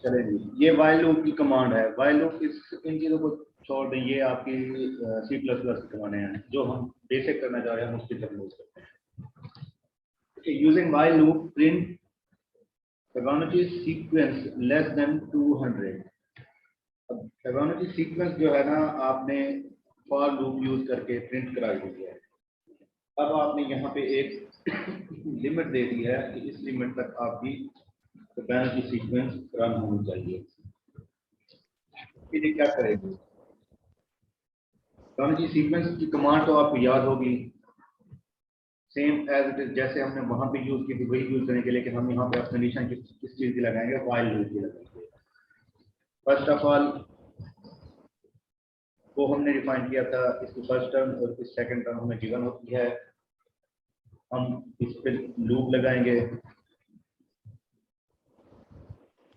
चले जी, ये while loop की कमांड है। वाइल लूप इन चीज़ों को छोड़ दें, ये आपकी C++ की कमांडें हैं। जो हम बेसिक करना चाह रहे हैं हम उसकी तरफ यूज करते हैं। Using while loop print Fibonacci sequence less than 200। अब फिबोनाची सीक्वेंस जो है ना, आपने फॉर लूप यूज करके प्रिंट कराई हुई है। अब आपने यहाँ पे एक लिमिट दे दी है कि इस लिमिट तक आपकी फिबोनाची सीक्वेंस रन होनी चाहिए। ये क्या करेगी? फिबोनाची सीक्वेंस की कमांड तो आपको याद होगी, सेम एज इट इज जैसे हमने वहां पे यूज की थी वही यूज करने के लिए कि हम यहाँ पे कंडीशन किस चीज की लगाएंगे, वाइल लूप की लगाएंगे। फर्स्ट ऑफ ऑल वो हमने डिफाइन किया था, इसकी फर्स्ट टर्म और इस सेकंड टर्म हमें गिवन होती है। हम इस पे लूप लगाएंगे।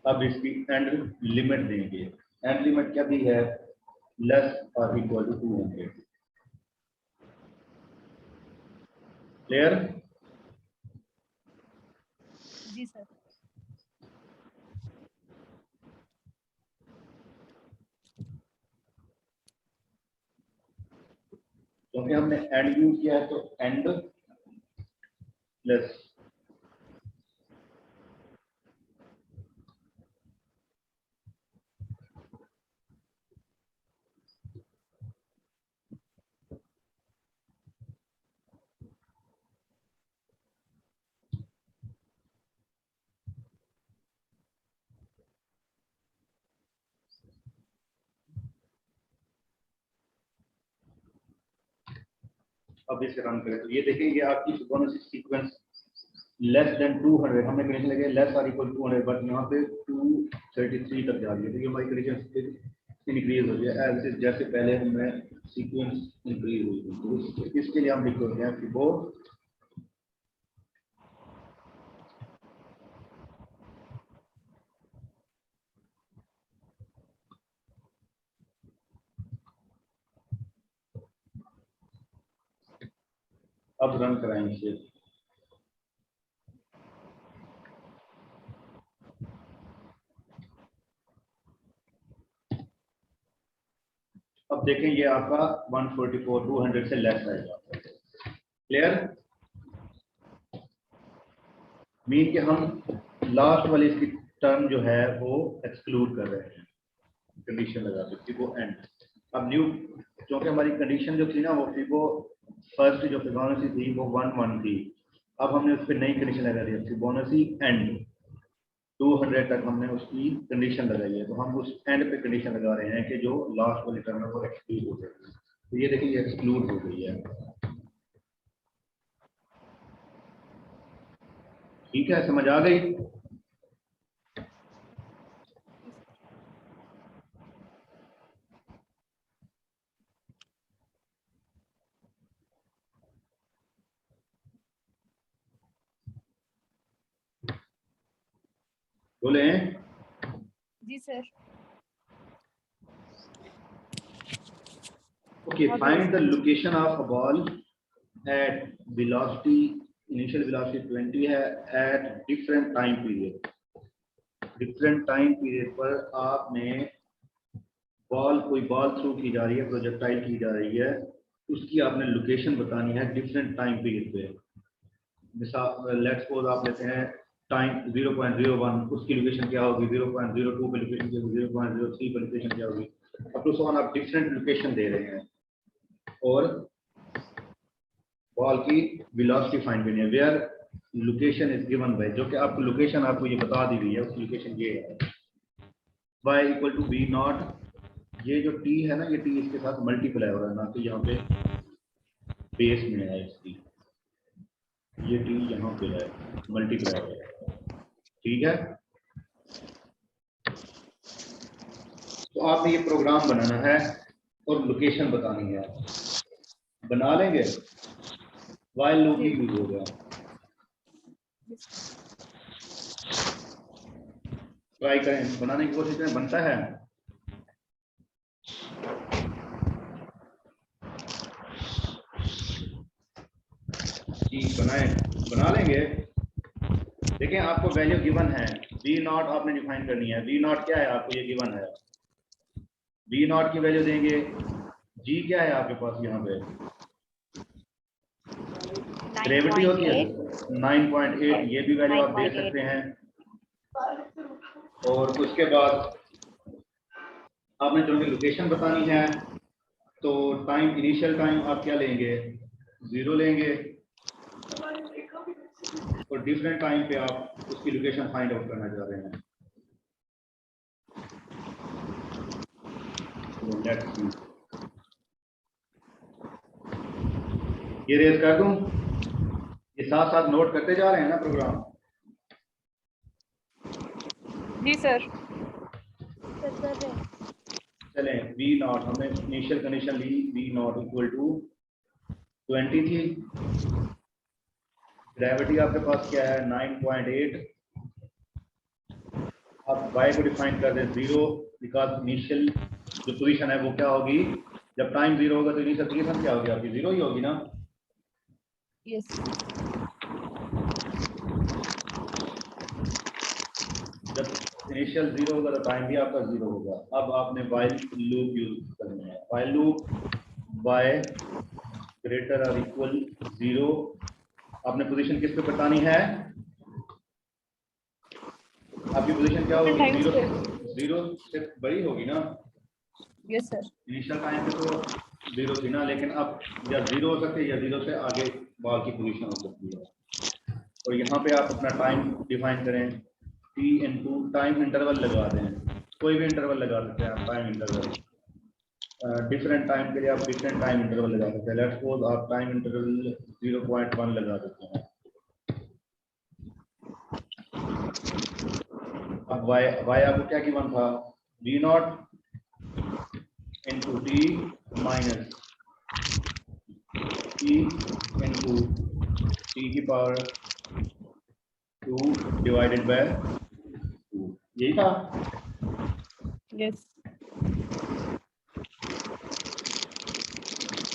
अब इसकी एंड लिमिट देंगे। एंड लिमिट क्या दी है? लेस और इक्वल टू 200। क्लियर? जी सर। क्योंकि हमने एंड यूज किया है तो एंड प्लस अब इसे रन करें तो ये देखिए, ये आपकी फिबोनाची सीक्वेंस लेस देन 200 हमने कंडीशन लगे लेस और इक्वल 200, बट यहाँ पे 233 तक जा रही है। तो ये हमारी कंडीशन इंक्रीज हो गया एज जैसे पहले हमें सीक्वेंस इंक्रीज हुई थी। तो इसके लिए हम लिख देते हैं फिबो अब रन कराएंगे इसे। अब देखें ये आपका 144 200 से लेस आएगा। क्लियर? मीन कि हम लास्ट वाली इसकी टर्म जो है वो एक्सक्लूड कर रहे हैं, कंडीशन लगा दी फिबो एंड। अब न्यू, क्योंकि हमारी कंडीशन जो थी ना वो फिबो फर्स्ट जो फिबोनाची थी वो 11 थी। अब हमने उस पर नई कंडीशन लगा दी फिबोनाची एंड 200 तक हमने उसकी कंडीशन लगाई है। तो हम उस एंड पे कंडीशन लगा रहे हैं कि जो लास्ट वाली टर्म है वो एक्सक्लूड हो जाएगी। तो ये देखिए ये एक्सक्लूड हो गई है। ठीक है, समझ आ गई? बोले? जी sir. Okay, find the location of a ball at velocity, initial velocity 20 है at different time period. Different time period पर आपने कोई बॉल थ्रू की जा रही है, प्रोजेक्टाइल की जा रही है, उसकी आपने लोकेशन बतानी है डिफरेंट टाइम पीरियड पे। मिसाल लेट्स सपोज आप लेते हैं टाइम 0.01, उसकी लोकेशन क्या होगी? 0.02 पे लोकेशन क्या होगी? 0.03 पे लोकेशन क्या होगी? अप टू सो ऑन आप डिफरेंट लोकेशन दे रहे हैं और बॉल की वेलोसिटी फाइंड करनी है। Where location is given by, जो कि आपको लोकेशन आपको ये बता दी गई है, उसकी लोकेशन ये है y equal to b naught. ये जो t है ना, ये t इसके साथ मल्टीप्लाई हो रहा है ना, तो यहाँ पे बेस में है इसकी, ये t यहाँ पे है मल्टीप्लाई हो रहा है। ठीक है, तो आपने ये प्रोग्राम बनाना है और लोकेशन बतानी है। बना लेंगे? वाइल लूप ही यूज होगा। ट्राई करें, बनाने की कोशिश करें, बनता है? जी बनाए, बना लेंगे। देखें आपको वैल्यू गिवन है, वी नॉट आपने डिफाइन करनी है। वी नॉट क्या है, आपको ये गिवन है, वी नॉट की वैल्यू देंगे। जी क्या है आपके पास यहाँ पे, ग्रेविटी होती है 9.8, ये भी वैल्यू आप दे सकते हैं। और उसके बाद आपने जो भी लोकेशन बतानी है, तो टाइम, इनिशियल टाइम आप क्या लेंगे, 0 लेंगे, और डिफरेंट टाइम पे आप उसकी लोकेशन फाइंड आउट करना चाह रहे हैं। लेट्स सी, ये रेज कर दूं, ये साथ साथ नोट करते जा रहे हैं ना प्रोग्राम। जी सर। सर कर रहे हैं। चलें, वी नॉट हमने इनिशियल कंडीशन ली, वी नॉट इक्वल टू 20 थी, ग्रेविटी आपके पास क्या है 9.8। अब y को डिफाइन कर दें 0, बिकॉज इनिशियल जो पोजीशन है वो क्या होगी, जब टाइम 0 होगा तो इनिशियल पोजीशन क्या होगी आपकी, 0 ही होगी ना। यस। जब इनिशियल 0 होगा तो टाइम भी आपका 0 होगा। अब आपने while लूप यूज करना है, while लूप y ग्रेटर और इक्वल 0, आपने पोजीशन किस पे बतानी है, आपकी पोजीशन क्या होगी, टाइम्स पे। 0 से बड़ी होगी ना। Yes sir. इनिशियल टाइम पे तो 0 थी ना, लेकिन अब या 0 हो सकती है या 0 से आगे बॉल की पोजीशन हो सकती है। और यहाँ पे आप अपना टाइम डिफाइन करें, t इनटू टाइम इंटरवल लगा दें, कोई भी इंटरवल लगा सकते हैं आप, टाइम इंटरवल। डिफरेंट टाइम के लिए आप डिफरेंट टाइम इंटरवल लगा सकते हैं। लेट्स सपोज आप टाइम इंटरवल 0.1 लगा देते हैं। अब y आपको क्या गिवन था, v not into T minus T into T की पावर 2 डिवाइडेड बाय 2, यही था। यस।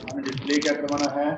हमें डिस्प्ले क्या करवाना है,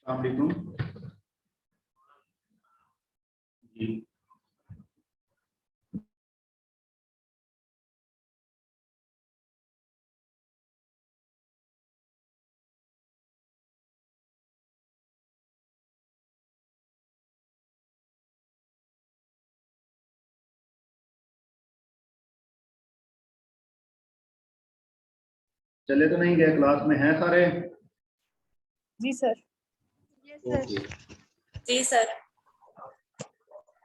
आप लिख दूं जी। चले तो नहीं गए, क्लास में हैं सारे। जी सर। Yes sir. ओके, जी सर।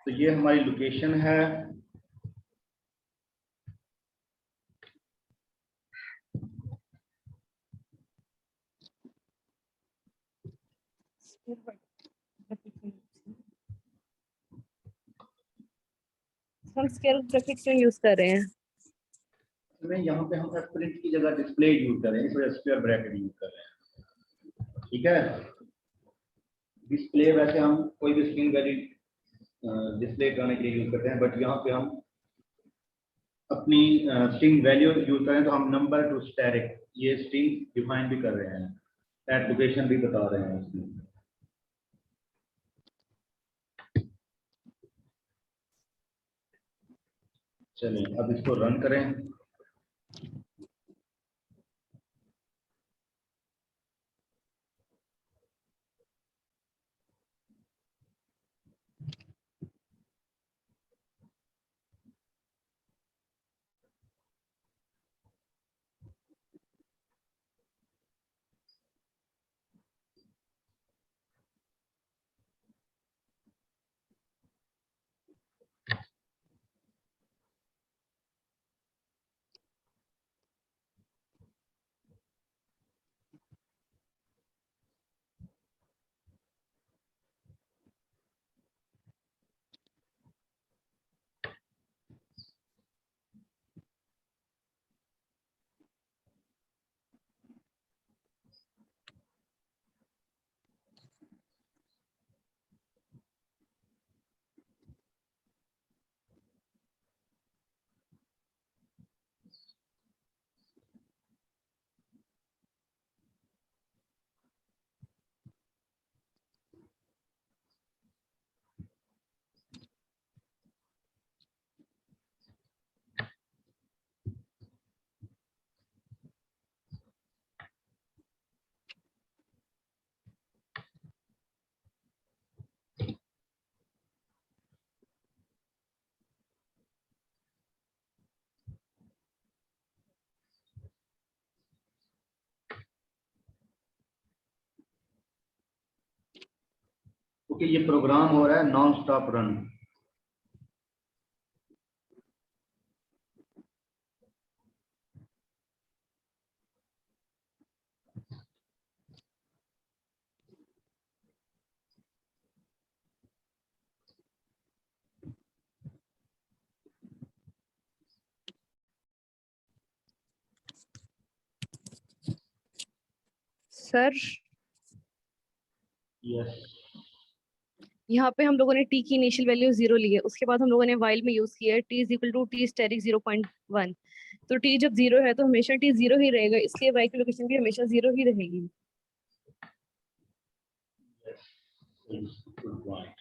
तो ये हमारी लोकेशन है। हम स्केल ग्राफिक क्यों यूज कर रहे हैं? में यहाँ पे हम प्रिंट की जगह डिस्प्ले यूज कर रहे हैं, इस वजह स्क्वायर ब्रैकेट यूज कर रहे हैं। ठीक है, डिस्प्ले वैसे हम कोई भी स्ट्रिंग वैल्यू डिस्प्ले करने के लिए यूज करते हैं, बट यहाँ पे हम अपनी स्ट्रिंग वैल्यू यूज करें तो हम नंबर टू स्टैटिक ये स्ट्रिंग डिफाइन भी कर रहे हैं, एट लोकेशन भी बता रहे हैं उसमें। चलिए अब इसको रन करें। ओके, ये प्रोग्राम हो रहा है non stop run. Sir yes, यहाँ पे हम लोगों ने t की इनिशियल वैल्यू 0 ली है, उसके बाद हम लोगों ने while में यूज किया है t is equal to t asterisk 0.1। तो t जब 0 है तो हमेशा t 0 ही रहेगा, इसलिए y की लोकेशन भी हमेशा 0 ही रहेगी। Good point.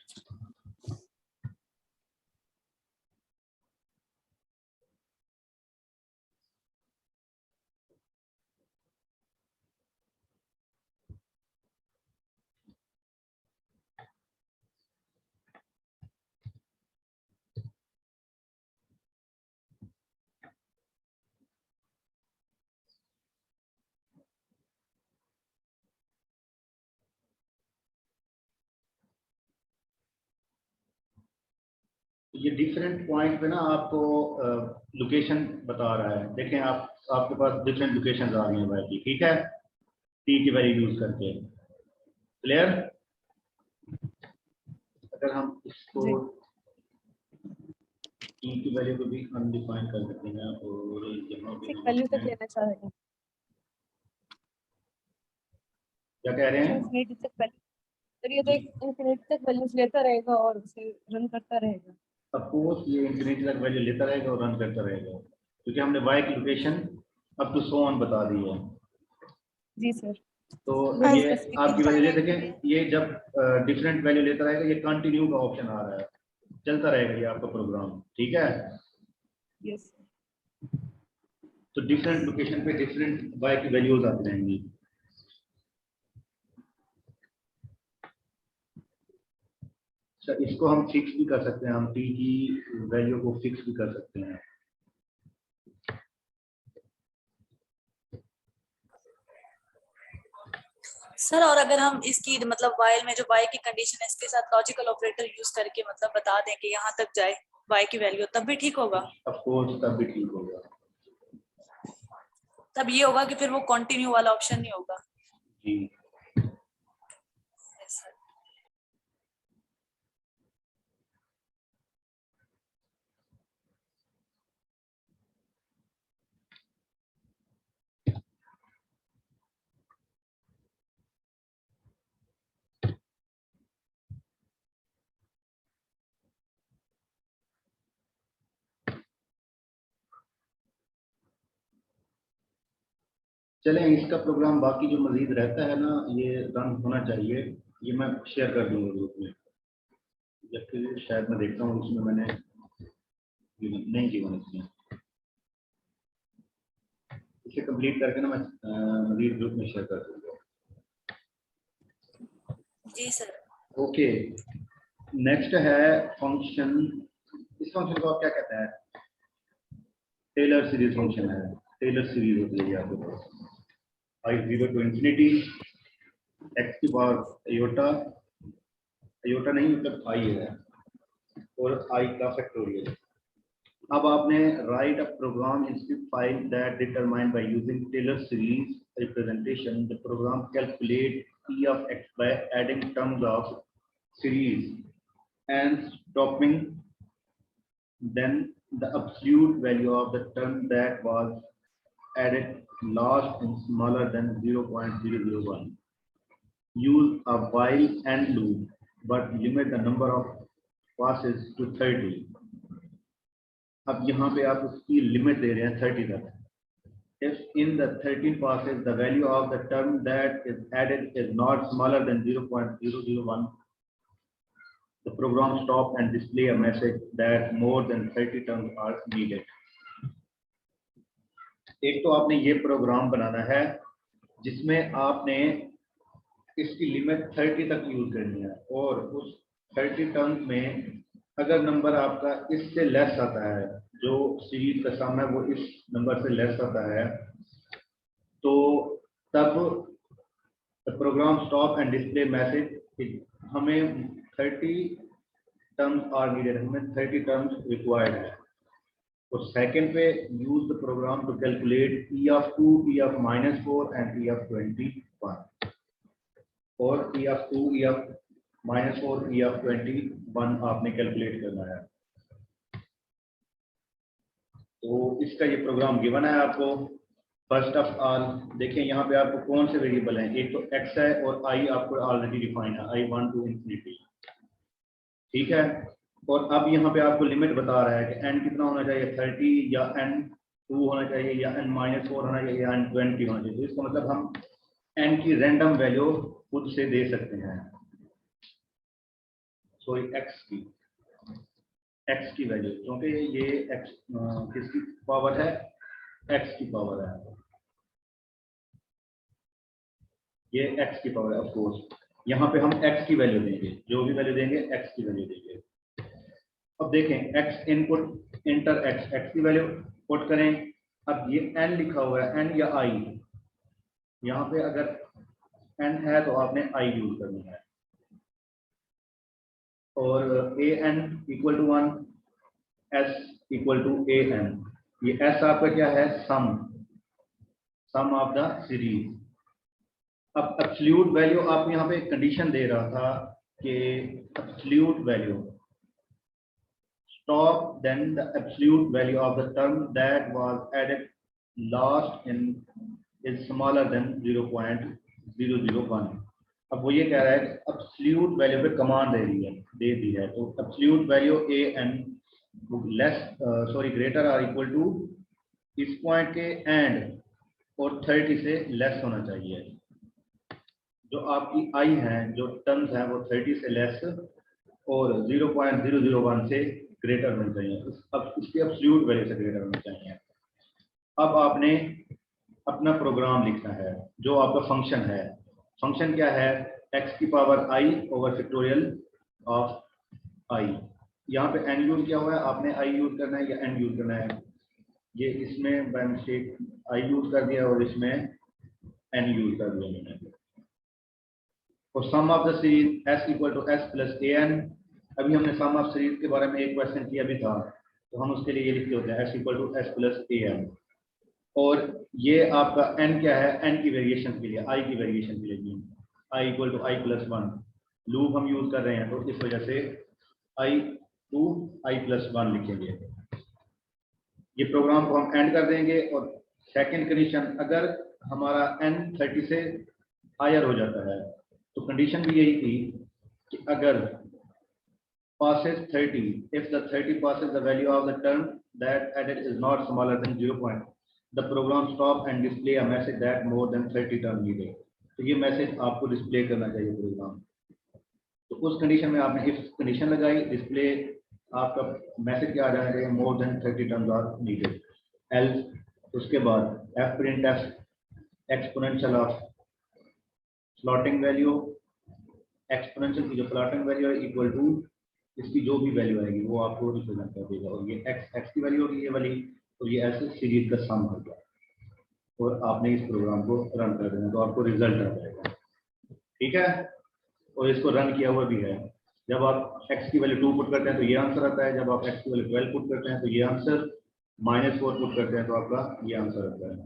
ये डिफरेंट पॉइंट पे ना आपको लोकेशन बता रहा है। देखें, आपके पास डिफरेंट लोकेशन आ रही हैं वाई की, ठीक है, टी की वैल्यू यूज करके। क्लियर? अगर हम इसको जी टी की वैल्यू को भी अनडिफाइन कर सकते हैं और यहाँ पे हम वैल्यू तक अपने लेना चाह रहे हैं, क्या कह रहे हैं इंफिनिटी तक वैल्यू। सर ये तो जी, एक इंफिनिटी तक वैल्यूज लेता रहेगा और उसे रन करता रहेगा। सपोज ये इंफिनिटी तक वैल्यू लेता रहेगा और रन करता रहेगा, क्योंकि हमने वाई की location up to so on बता दी है। जी सर। तो नो ये स्पेसिफिक आपकी वैल्यू ले कंडीशन। सकें, ये जब डिफरेंट वैल्यू लेता रहेगा, ये कंटिन्यू का ऑप्शन आ रहा है, चलता रहेगा ये आपका प्रोग्राम, ठीक है। यस। तो डिफरेंट लोकेशन पे डिफरेंट वाई की वैल्यूज आती रहेंगी। अच्छा, इसको हम फिक्स भी कर सकते हैं, हम टी की वैल्यू को फिक्स भी कर सकते हैं। सर और अगर हम इसकी मतलब वाइल में जो वाई की कंडीशन है इसके साथ लॉजिकल ऑपरेटर यूज करके मतलब बता दें कि यहाँ तक जाए वाई की वैल्यू, तब भी ठीक होगा? ऑफ कोर्स तब भी ठीक होगा। तब ये होगा कि फिर वो कंटिन्यू वाला ऑप्शन नहीं होगा। जी, Yes, sir. चलें, इसका प्रोग्राम बाकी जो मजीद रहता है ना, ये रन होना चाहिए। ये मैं शेयर कर दूंगा ग्रुप में, जबकि शायद मैं देखता हूँ उसमें मैंने नहीं जीवन इसमें, इसे कंप्लीट करके ना मैं मजीद ग्रुप में शेयर कर दूंगा। जी सर। ओके, नेक्स्ट है फंक्शन। इस फंक्शन को आप क्या कहते हैं? टेलर सीरीज फंक्शन है। टेलर सीरीज होती है आपके पास, I0 to infinity x की पावर आयोटा, आयोटा नहीं मतलब i है, और i का फैक्टोरियल। अब आपने write a program in script file that determined by using Taylor series representation the program calculate p of x by adding terms of series and stopping then the absolute value of the term that was added last and smaller than 0.001. Use a while and loop, but limit the number of passes to 30. अब यहाँ पे आप उसकी limit दे रहे हैं 30 तक। If in the 13 passes the value of the term that is added is not smaller than 0.001, the program stop and display a message that more than 30 terms are needed. एक तो आपने ये प्रोग्राम बनाना है जिसमें आपने इसकी लिमिट 30 तक use करनी है, और उस 30 टर्म्स में अगर नंबर आपका इससे लेस आता है, जो सीरीज का सम है वो इस नंबर से लेस आता है, तो तब program stop and display message हमें 30 टर्म्स आर नीडेड, हमें 30 टर्म्स रिक्वायर्ड है। और सेकंड पे use the program to calculate e of 2, e of -4 and e of 21, और e of 2, e of -4, e of 21 आपने कैलकुलेट करना है। तो इसका ये प्रोग्राम गिवन है आपको। फर्स्ट ऑफ ऑल देखें यहाँ पे आपको कौन से वेरिएबल हैं, एक तो x है और i आपको ऑलरेडी डिफाइन है, i 1 to infinity, ठीक है। और अब यहाँ पे आपको लिमिट बता रहा है कि n कितना होना चाहिए, 30 या n2 होना चाहिए या n-4 होना चाहिए या n20 होना चाहिए। तो इसका मतलब हम n की रैंडम वैल्यू खुद से दे सकते हैं, सॉरी x की वैल्यू, क्योंकि ये x किसकी पावर है, x की पावर है, ये x की पावर है। ऑफ कोर्स यहाँ पे हम x की वैल्यू देंगे, जो भी वैल्यू देंगे x की वैल्यू देंगे। अब देखें x इनपुट इंटर x की वैल्यू पुट करें। अब ये n लिखा हुआ है, n या i, यहाँ पे अगर n है तो आपने i यूज करना है। और an equal to 1, s equal to an, ये s आपका क्या है, सम ऑफ द सीरीज। अब एब्सोल्यूट वैल्यू आप यहाँ पे कंडीशन दे रहा था कि absolute value stop then the absolute value of the term that was added last in is smaller than 0.001। अब वो ये कह रहा है कि एब्सोल्यूट वैल्यू पे कमांड दे दी है, तो एब्सोल्यूट वैल्यू ग्रेटर और इक्वल टू इस पॉइंट के एंड और 30 से लेस होना चाहिए। जो आपकी आई है, जो टर्म्स है, वो 30 से लेस और 0.001 से ग्रेटर होना चाहिए। अब इसकी एब्सोल्यूट वैल्यू से ग्रेटर होना चाहिए। अब आपने अपना प्रोग्राम लिखना है, जो आपका फंक्शन है। फंक्शन क्या है, x की power i over factorial of i। यहाँ पे n यूज किया हुआ है, आपने i यूज करना है या n यूज करना है। ये इसमें बाय मिस्टेक i यूज कर दिया और इसमें n यूज कर दिया मैंने। और sum of the series s equal to s plus an। अभी हमने सम ऑफ सीरीज के बारे में एक क्वेश्चन किया भी था, तो हम उसके लिए ये लिखते होते हैं s equal to s plus an। और ये आपका n क्या है, n की वेरिएशन के लिए, i की वेरिएशन के लिए i equal to i plus 1 loop हम यूज कर रहे हैं, तो इस वजह से i टू i प्लस 1 लिखेंगे। ये प्रोग्राम को हम एंड कर देंगे। और सेकंड कंडीशन, अगर हमारा n 30 से हायर हो जाता है, तो कंडीशन भी यही थी कि अगर passes 30, if the 30 passes the value of the term that added is not smaller than 0 point, the program stop and display a message that more than 30 term needed। तो ये मैसेज आपको डिस्प्ले करना चाहिए प्रोग्राम। तो उस condition में आपने if condition लगाई, डिस्प्ले आपका मैसेज क्या आ जाना चाहिए, more than 30 terms are needed. Else उसके बाद f print f exponential of floating value, exponential की जो फ्लोटिंग वैल्यू है इक्वल टू इसकी जो भी वैल्यू आएगी वो आपको रिप्रेजेंट कर देगा। और ये एक्स की वैल्यू होगी ये वाली, तो ये ऐसे सीरीज का सम होगा और आपने इस प्रोग्राम को रन कर देना, तो आपको रिजल्ट आ जाएगा, ठीक है। और इसको रन किया हुआ भी है। जब आप x की वैल्यू 2 पुट करते हैं तो ये आंसर आता है, जब आप x की वैल्यू 12 पुट करते हैं तो ये आंसर, -4 पुट करते हैं तो आपका ये आंसर आता है।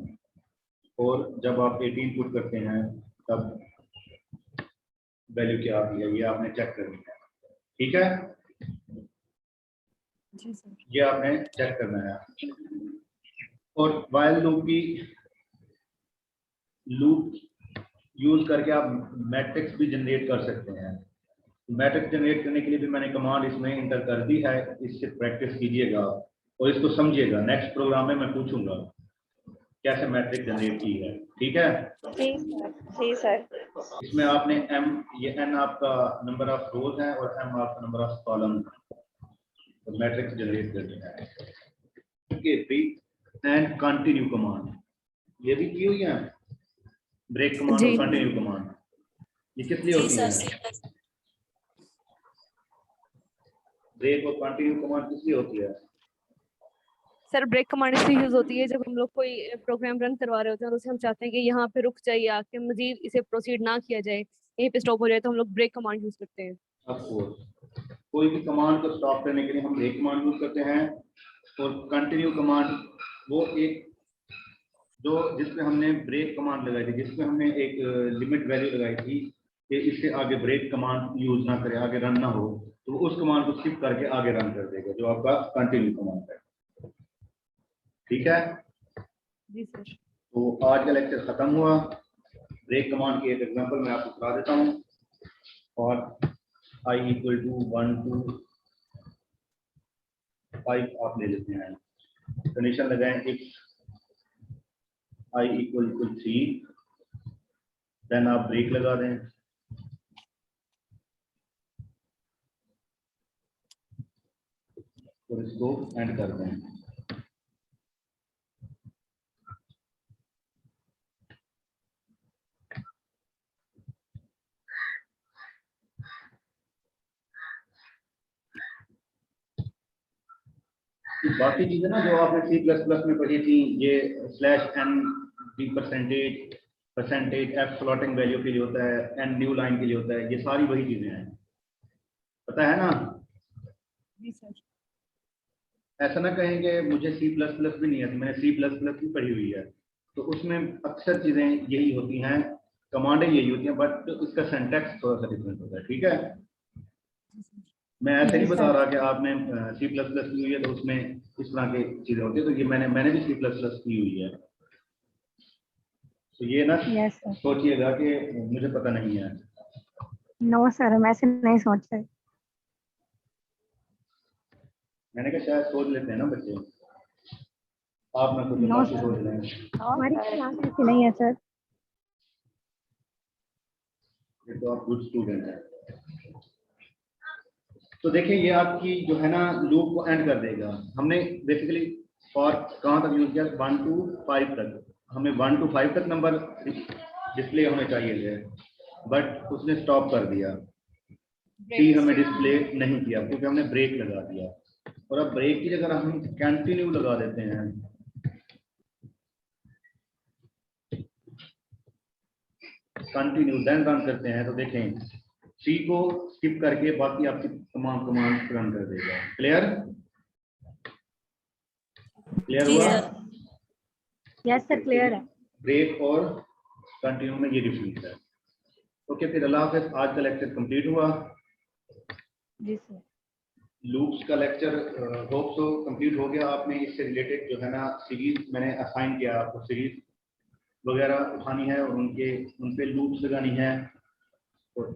और जब आप 18 पुट करते हैं तब वैल्यू क्या आती है, ये आपने चेक करनी है, ठीक है। जी सर। ये आपने चेक करना है। और व्हाइल लूप यूज करके आप मैट्रिक्स भी जनरेट कर सकते हैं। मैट्रिक्स जनरेट करने के लिए भी मैंने कमांड इसमें इंटर कर दी है, इससे प्रैक्टिस कीजिएगा और इसको समझिएगा। नेक्स्ट प्रोग्राम में मैं पूछूंगा कैसे मैट्रिक्स जनरेट की है, ठीक है। जी सर। इसमें आपने ये n आपका नंबर ऑफ रोज है और m आपका नंबर ऑफ कॉलम, तो मैट्रिक्स जनरेट करनी है। एंड कंटिन्यू कमांड ये भी की हुई है, ब्रेक कमांड और कंटिन्यू कमांड, ये किस लिए होती है? ब्रेक और कंटिन्यू कमांड किस लिए होती है? सर ब्रेक कमांड इसलिए यूज होती है जब हम लोग कोई प्रोग्राम रन करवा रहे होते हैं और उसे हम चाहते हैं कि यहाँ पे रुक जाइए, आके मजीद इसे प्रोसीड ना किया जाए, यहीं पे स्टॉप हो जाए, तो हम लोग ब्रेक कमांड यूज करते हैं। ऑफ कोर्स कोई भी कमांड को स्टॉप करने के लिए हम ब्रेक कमांड यूज करते हैं, और कंटिन्यू कमांड वो एक जो जिसमें हमने ब्रेक कमांड लगाई थी, जिसमें हमने एक लिमिट वैल्यू लगाई थी कि इससे आगे ब्रेक कमांड यूज ना करे, आगे रन ना हो, तो उस कमांड को स्किप करके आगे रन कर देगा, जो आपका कंटिन्यू कमांड है। ठीक है, जी सर। तो आज का लेक्चर खत्म हुआ। ब्रेक कमांड की एक एग्जांपल मैं आपको बता देता हूँ, और i इक्वल टू 1 to 5 आप ले लेते हैं, कंडीशन लगाएं if i equal to 3, then आप ब्रेक लगा दें, और इसको एंड कर दें। बाकी चीजें ना जो आपने C++ में पढ़ी थी, ये /n d percentage f floating value के लिए होता है, n न्यू लाइन के लिए होता है, ये सारी वही चीजें हैं, पता है ना? जी सर। ऐसा ना कहेंगे मुझे C++ भी नहीं है, तो मैंने C++ भी पढ़ी हुई है, तो उसमें अक्सर चीजें यही होती हैं, कमांडें यही होती हैं, बट इसका सिंटैक्स थोड़ा सा डिफरेंट होता है। ठीक है, मैं ऐसे नहीं बता रहा कि आपने C++ की हुई है तो उसमें इस तरह की चीजें होती है, तो ये मैंने भी C++ की हुई है, तो ये ना सोचिएगा कि मुझे पता नहीं है। नो सर, हम ऐसे नहीं सोच रहे। मैंने कहा शायद सोच लेते हैं ना बच्चे, आप ना कुछ No, बाकी sir. सोच लें। हमारी क्लास ऐसी नहीं है सर। ये तो आप गुड स्टूडेंट हैं। तो देखिए ये आपकी जो है ना लूप को एंड कर देगा। हमने बेसिकली फॉर कहाँ तक यूज किया, 1 to 5 तक, हमें 1 to 5 तक नंबर डिस्प्ले होने चाहिए थे, बट उसने स्टॉप कर दिया, टी हमें डिस्प्ले नहीं किया क्योंकि हमने ब्रेक लगा दिया। और अब ब्रेक की जगह हम कंटिन्यू लगा देते हैं, कंटिन्यू देन रन करते हैं, तो देखें सी को स्किप करके बाकी आपकी तमाम कमांड रन कर देगा। क्लियर जी हुआ? सर। यस सर, क्लियर है। ब्रेक और कंटिन्यू में ये डिफरेंस है। ओके, फिर अल्लाह हाफिज़। आज का लेक्चर कंप्लीट हुआ। जी सर। लूप्स का लेक्चर होप सो कंप्लीट हो गया। आपने इससे रिलेटेड जो है ना सीरीज मैंने असाइन किया आपको, सीरीज वगैरह उठानी है और उन पे लूप्स लगानी है, और